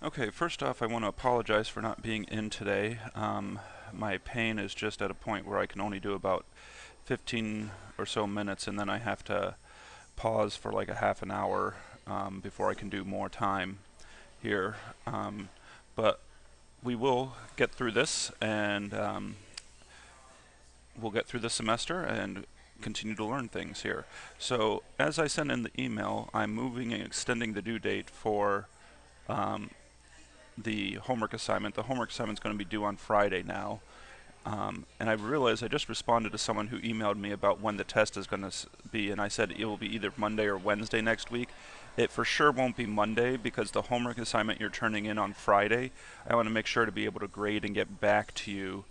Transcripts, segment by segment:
Okay, first off, I want to apologize for not being in today. My pain is just at a point where I can only do about 15 or so minutes, and then I have to pause for like a half an hour before I can do more time here. But we will get through this, and we'll get through the semester and continue to learn things here. So as I sent in the email, I'm moving and extending the due date for the homework assignment. The homework assignment is going to be due on Friday now. And I realized I just responded to someone who emailed me about when the test is going to be, and I said it will be either Monday or Wednesday next week. It for sure won't be Monday because the homework assignment you're turning in on Friday, I want to make sure to be able to grade and get back to you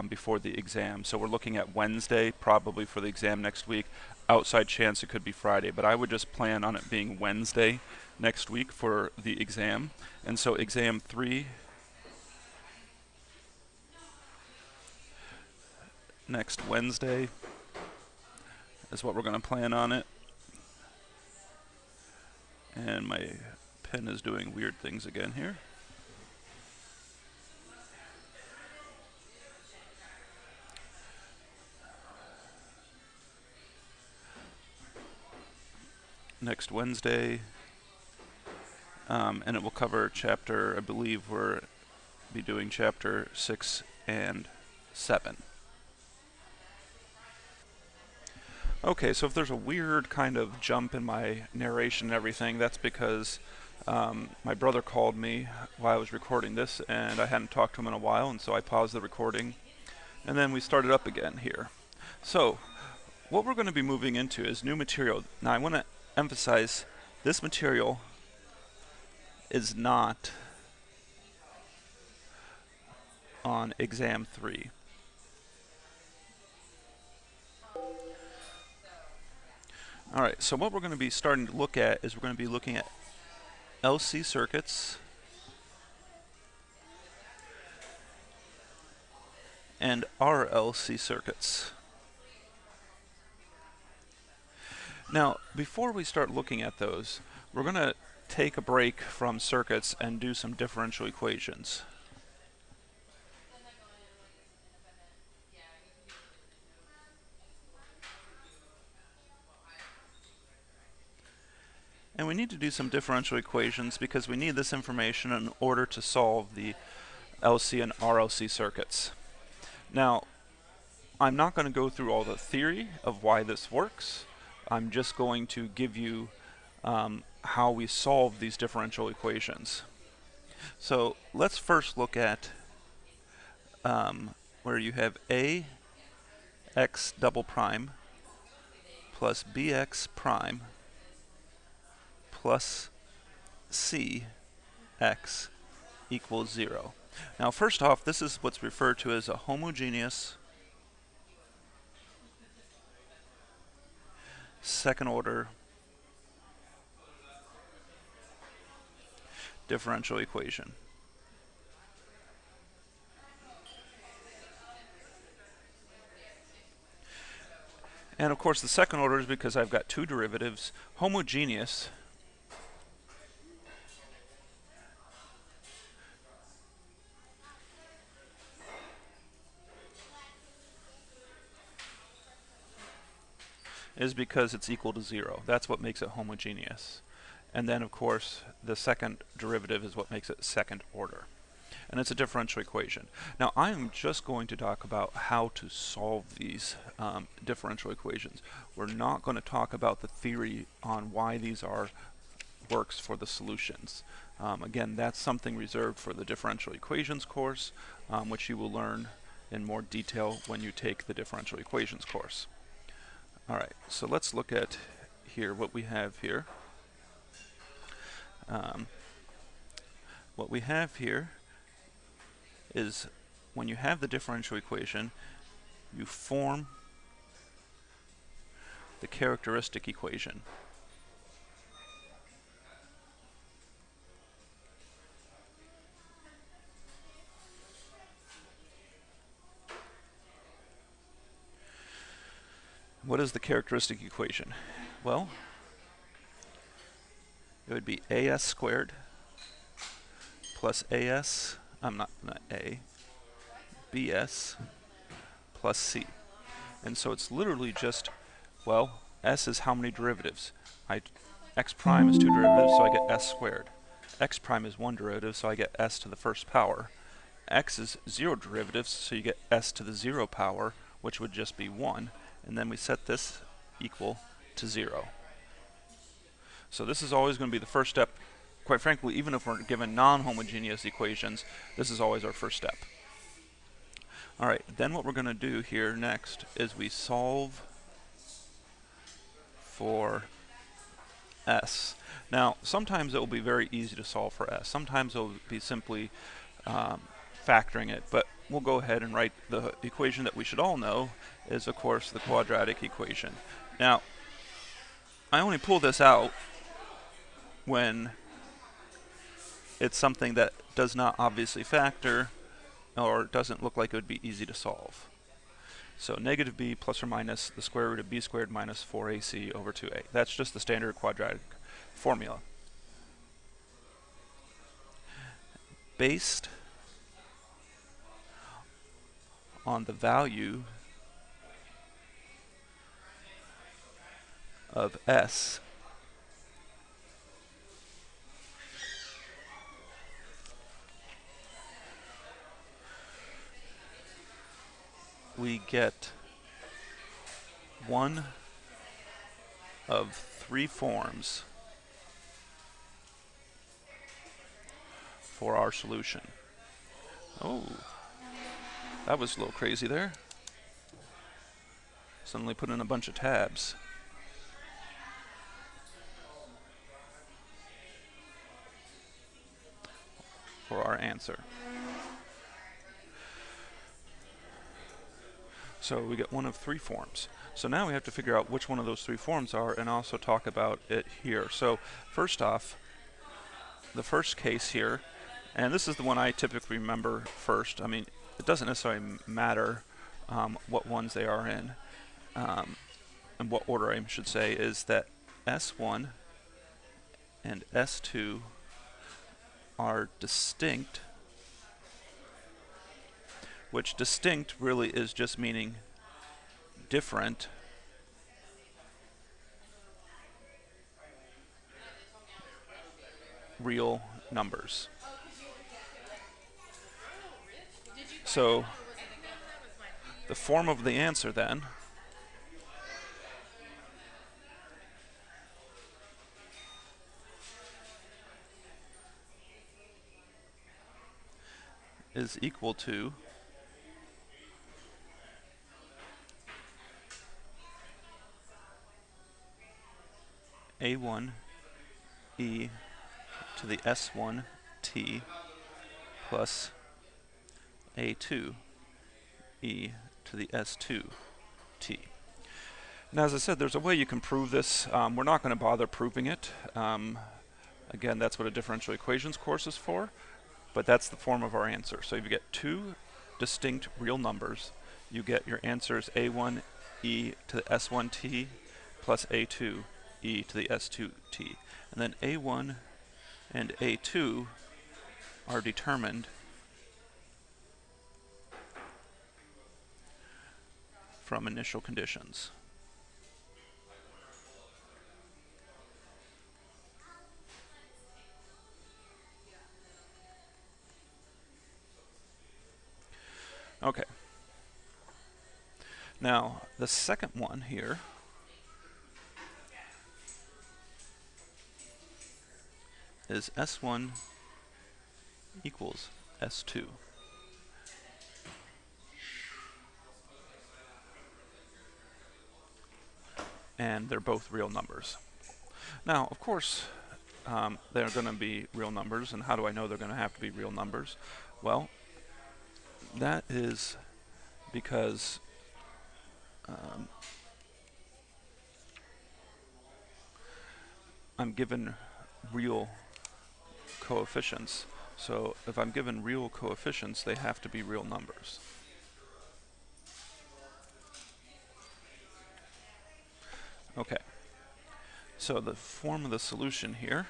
before the exam. So we're looking at Wednesday probably for the exam next week. Outside chance it could be Friday, but I would just plan on it being Wednesday next week for the exam. And so exam 3 next Wednesday is what we're going to plan on it. And my pen is doing weird things again here. Next Wednesday, and it will cover chapter, I believe we're be doing chapter 6 and 7. Okay, so if there's a weird kind of jump in my narration and everything, that's because my brother called me while I was recording this, and I hadn't talked to him in a while, and so I paused the recording, and then we started up again here. So, what we're going to be moving into is new material. Now, I want to emphasize this material is not on exam 3. Alright, so what we're going to be starting to look at is we're going to be looking at LC circuits and RLC circuits. Now, before we start looking at those, we're going to take a break from circuits and do some differential equations. And we need to do some differential equations because we need this information in order to solve the LC and RLC circuits. Now, I'm not going to go through all the theory of why this works. I'm just going to give you how we solve these differential equations. So let's first look at where you have ax double prime plus bx prime plus cx equals 0. Now first off, this is what's referred to as a homogeneous second order differential equation. And of course the second order is because I've got two derivatives. Homogeneous is because it's equal to 0. That's what makes it homogeneous. And then of course the second derivative is what makes it second order. And it's a differential equation. Now I'm just going to talk about how to solve these differential equations. We're not going to talk about the theory on why these works for the solutions. Again, that's something reserved for the differential equations course, which you will learn in more detail when you take the differential equations course. Alright, so let's look at here what we have here. What we have here is when you have the differential equation, you form the characteristic equation. What is the characteristic equation? Well, it would be as squared plus AS, not A, BS plus C. And so it's literally just, well, S is how many derivatives? X prime is 2 derivatives, so I get S squared. X prime is 1 derivative, so I get S to the first power. X is 0 derivatives, so you get S to the 0 power, which would just be 1. And then we set this equal to 0. So this is always going to be the first step. Quite frankly, even if we're given non-homogeneous equations, this is always our first step. Alright, then what we're going to do here next is we solve for S. Now, sometimes it will be very easy to solve for S. Sometimes it will be simply factoring it, but we'll go ahead and write the equation that we should all know is, of course, the quadratic equation. Now, I only pull this out when it's something that does not obviously factor or doesn't look like it would be easy to solve. So negative b plus or minus the square root of b squared minus 4ac over 2a. That's just the standard quadratic formula. Based on the value of s, we get one of 3 forms for our solution. Oh, that was a little crazy there. Suddenly put in a bunch of tabs. For our answer. So we get one of 3 forms. So now we have to figure out which one of those 3 forms are and also talk about it here. So first off, the first case here, and this is the one I typically remember first. I mean, it doesn't necessarily matter what ones they are in, and what order I should say, is that S1 and S2 are distinct, which distinct really is just meaning different real numbers. So the form of the answer then is equal to A1 e to the S1 t plus A2 e to the S2 t. Now, as I said, there's a way you can prove this. We're not going to bother proving it. Again, that's what a differential equations course is for, but that's the form of our answer. So if you get 2 distinct real numbers, you get your answers A1 e to the S1 t plus A2 e to the S2 t. And then A1 and A2 are determined from initial conditions. Okay. Now, the second one here is S1 equals S2. And they're both real numbers. Now, of course, they're going to be real numbers, and how do I know they're going to have to be real numbers? Well, that is because I'm given real coefficients. So if I'm given real coefficients, they have to be real numbers. Okay. So the form of the solution here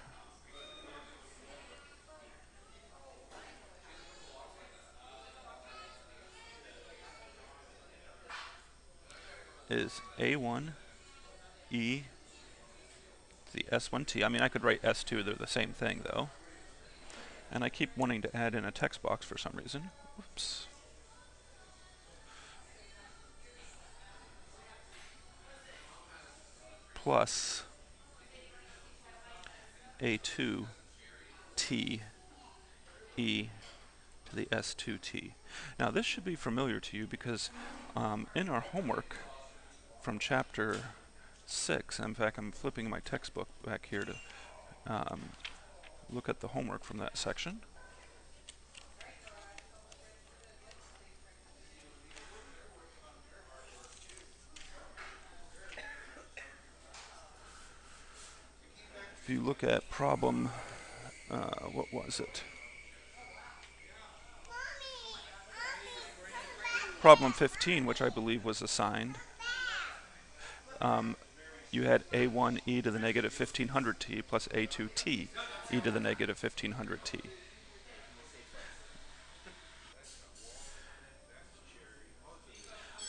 is A1 E to the S1T. I mean, I could write S2, they're the same thing though. And I keep wanting to add in a text box for some reason. Oops. Plus A2 T E to the S2T. Now this should be familiar to you because in our homework from chapter 6, in fact I'm flipping my textbook back here to look at the homework from that section. If you look at problem, what was it? Problem 15, which I believe was assigned, you had A1 e to the negative 1500t plus A2 t e to the negative 1500t.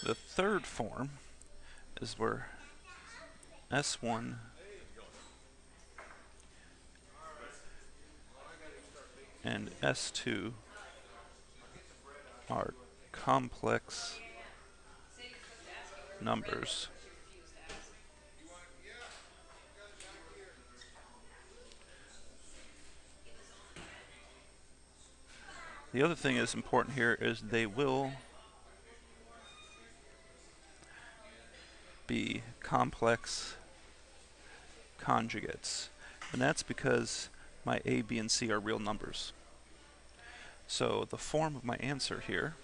The third form is where S1 and S2 are complex numbers The other thing that's important here is they will be complex conjugates. And that's because my A, B, and C are real numbers. So the form of my answer here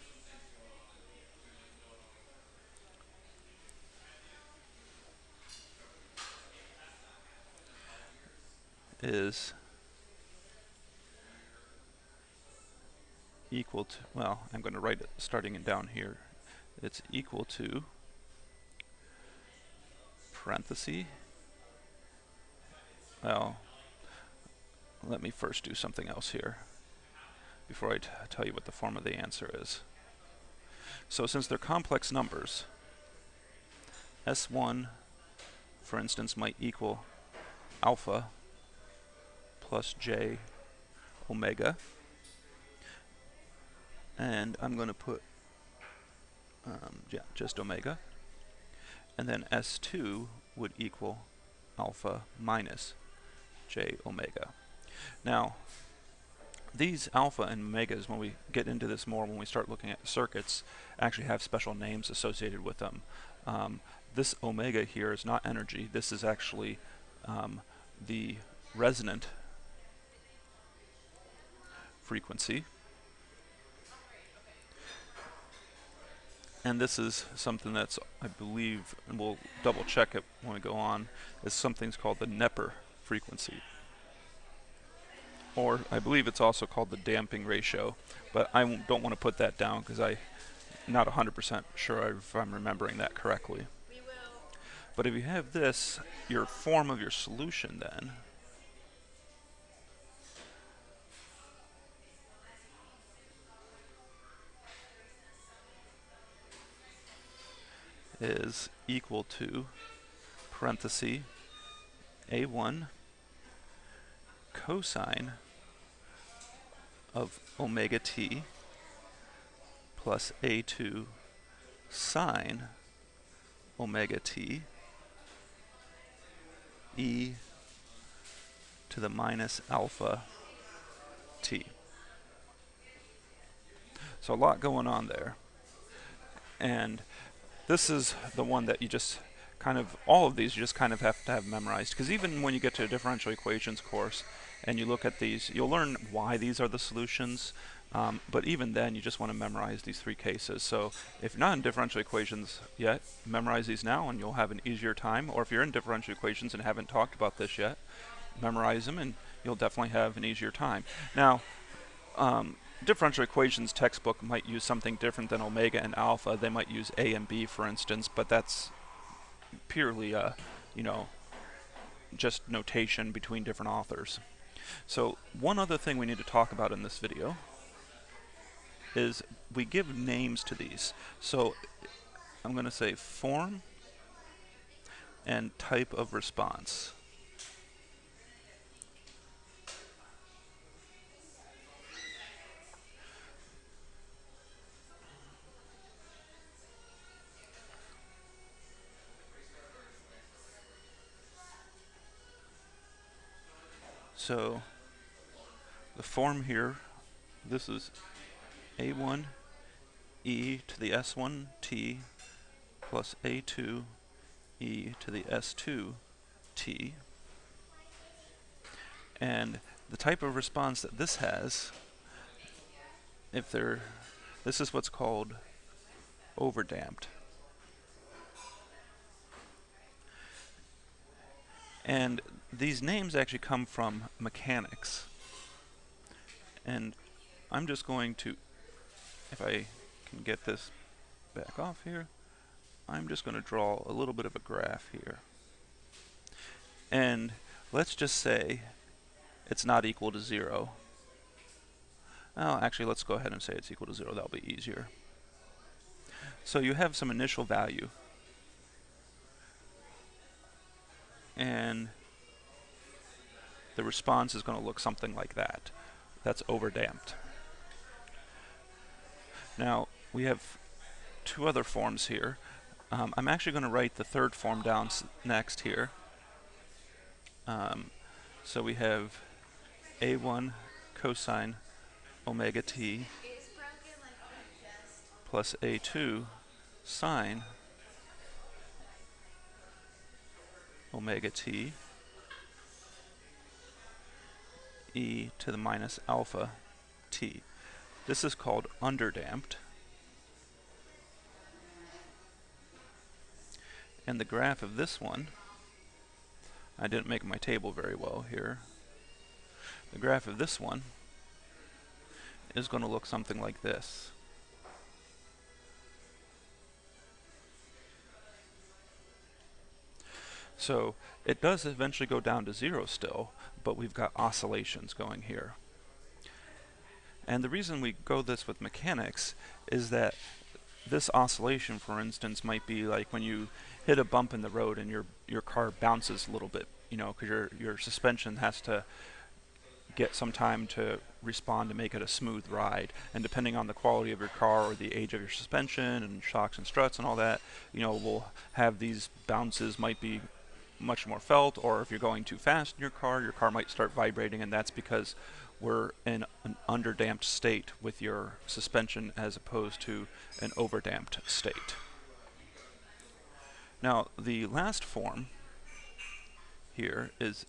is equal to, well, I'm going to write it starting it down here. It's equal to parenthesis. Well, let me first do something else here before I tell you what the form of the answer is. So since they're complex numbers, S1, for instance, might equal alpha plus j omega. And I'm going to put just omega. And then S2 would equal alpha minus j omega. Now, these alpha and omegas, when we get into this more, when we start looking at circuits, actually have special names associated with them. This omega here is not energy. This is actually the resonant frequency. And this is something that's, I believe, and we'll double check it when we go on, is something's called the Neper frequency. Or I believe it's also called the damping ratio, but I don't want to put that down because I'm not 100% sure if I'm remembering that correctly. But if you have this, your form of your solution then is equal to parenthesis A1 cosine of omega t plus A2 sine omega t e to the minus alpha t. So a lot going on there. And this is the one that you just kind of, all of these you just kind of have to have memorized, because even when you get to a differential equations course and you look at these, you'll learn why these are the solutions, but even then you just want to memorize these three cases. So if you're not in differential equations yet, memorize these now and you'll have an easier time, or if you're in differential equations and haven't talked about this yet, memorize them and you'll definitely have an easier time. Now, differential equations textbook might use something different than omega and alpha. They might use A and B, for instance, but that's purely, you know, just notation between different authors. So one other thing we need to talk about in this video is we give names to these. So I'm going to say form and type of response. So the form here, this is A1 e to the S1 t plus A2 e to the S2 t. And the type of response that this has, this is what's called overdamped. And these names actually come from mechanics. And I'm just going to, if I can get this back off here, I'm just going to draw a little bit of a graph here. And let's just say it's not equal to 0. Oh, actually, let's go ahead and say it's equal to 0. That'll be easier. So you have some initial value. And the response is going to look something like that. That's overdamped. Now, we have two other forms here. I'm actually going to write the third form down next here. So we have A1 cosine omega t plus A2 sine omega t e to the minus alpha t. This is called underdamped. And the graph of this one, I didn't make my table very well here. The graph of this one is going to look something like this. So it does eventually go down to 0 still, but we've got oscillations going here. And the reason we go this with mechanics is that this oscillation, for instance, might be like when you hit a bump in the road and your car bounces a little bit, you know, because your suspension has to get some time to respond to make it a smooth ride. And depending on the quality of your car or the age of your suspension and shocks and struts and all that, you know, we'll have these bounces might be much more felt, or if you're going too fast in your car might start vibrating, and that's because we're in an underdamped state with your suspension as opposed to an overdamped state. Now, the last form here is,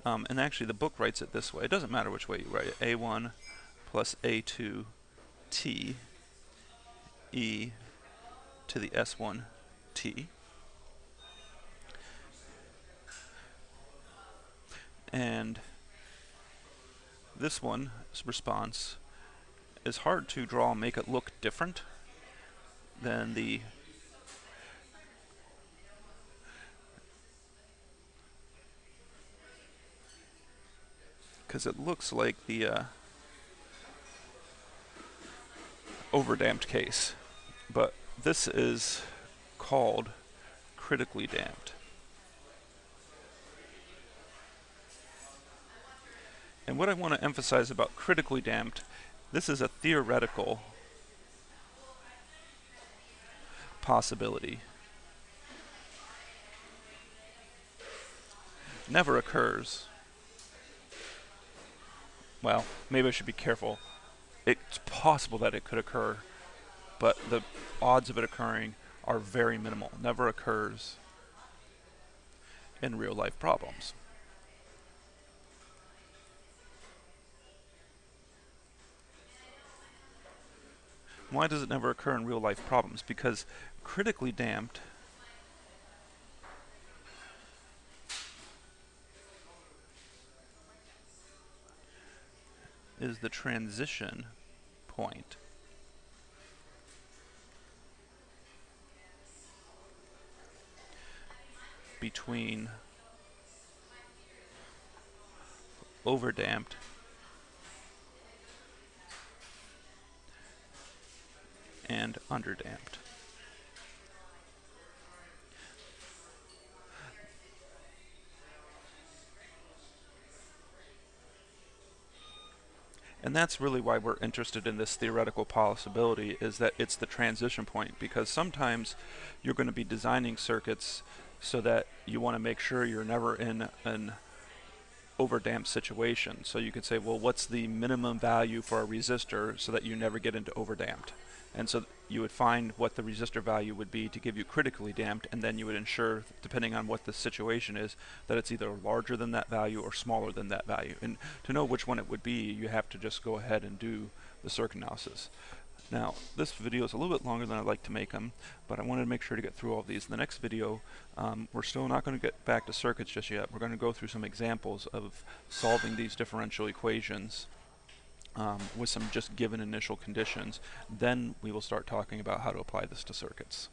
and actually the book writes it this way. It doesn't matter which way you write it. A1 plus A2 t e to the S1 t. And this one's response is hard to draw and make it look different than the because it looks like the overdamped case, but this is called critically damped. And what I want to emphasize about critically damped, this is a theoretical possibility. Never occurs. Well, maybe I should be careful. It's possible that it could occur, but the odds of it occurring are very minimal. Never occurs in real life problems. Why does it never occur in real life problems? Because critically damped is the transition point between overdamped and underdamped. And that's really why we're interested in this theoretical possibility, is that it's the transition point, because sometimes you're going to be designing circuits so that you want to make sure you're never in an overdamped situation. So you could say, well, what's the minimum value for a resistor so that you never get into overdamped? And so you would find what the resistor value would be to give you critically damped, and then you would ensure, depending on what the situation is, that it's either larger than that value or smaller than that value. And to know which one it would be, you have to just go ahead and do the circuit analysis. Now, this video is a little bit longer than I'd like to make them, but I wanted to make sure to get through all of these. In the next video, we're still not going to get back to circuits just yet. We're going to go through some examples of solving these differential equations with some just given initial conditions. Then we will start talking about how to apply this to circuits.